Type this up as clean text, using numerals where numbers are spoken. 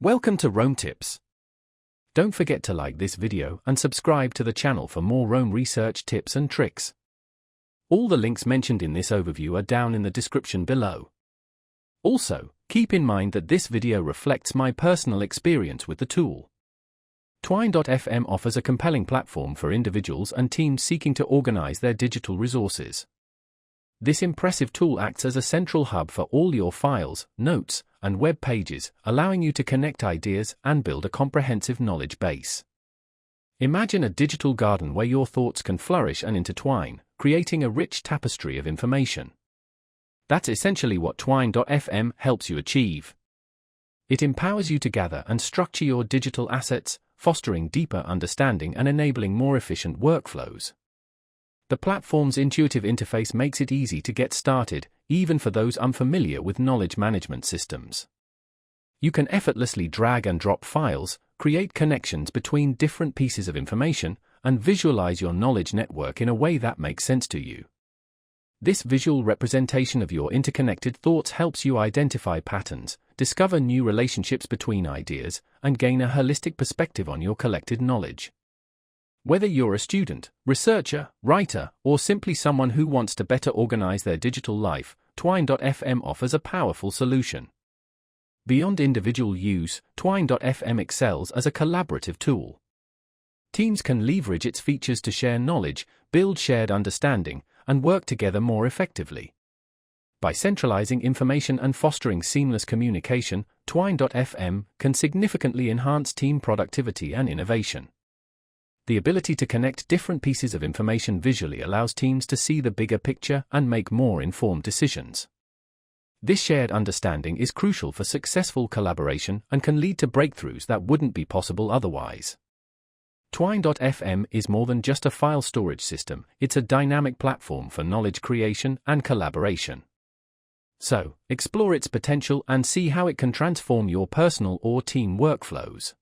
Welcome to Rome Tips. Don't forget to like this video and subscribe to the channel for more Rome research tips and tricks. All the links mentioned in this overview are down in the description below. Also, keep in mind that this video reflects my personal experience with the tool. Twine.fm offers a compelling platform for individuals and teams seeking to organize their digital resources. This impressive tool acts as a central hub for all your files, notes, and web pages, allowing you to connect ideas and build a comprehensive knowledge base. Imagine a digital garden where your thoughts can flourish and intertwine, creating a rich tapestry of information. That's essentially what Twine.fm helps you achieve. It empowers you to gather and structure your digital assets, fostering deeper understanding and enabling more efficient workflows. The platform's intuitive interface makes it easy to get started, even for those unfamiliar with knowledge management systems. You can effortlessly drag and drop files, create connections between different pieces of information, and visualize your knowledge network in a way that makes sense to you. This visual representation of your interconnected thoughts helps you identify patterns, discover new relationships between ideas, and gain a holistic perspective on your collected knowledge. Whether you're a student, researcher, writer, or simply someone who wants to better organize their digital life, Twine.fm offers a powerful solution. Beyond individual use, Twine.fm excels as a collaborative tool. Teams can leverage its features to share knowledge, build shared understanding, and work together more effectively. By centralizing information and fostering seamless communication, Twine.fm can significantly enhance team productivity and innovation. The ability to connect different pieces of information visually allows teams to see the bigger picture and make more informed decisions. This shared understanding is crucial for successful collaboration and can lead to breakthroughs that wouldn't be possible otherwise. Twine.fm is more than just a file storage system, it's a dynamic platform for knowledge creation and collaboration. So, explore its potential and see how it can transform your personal or team workflows.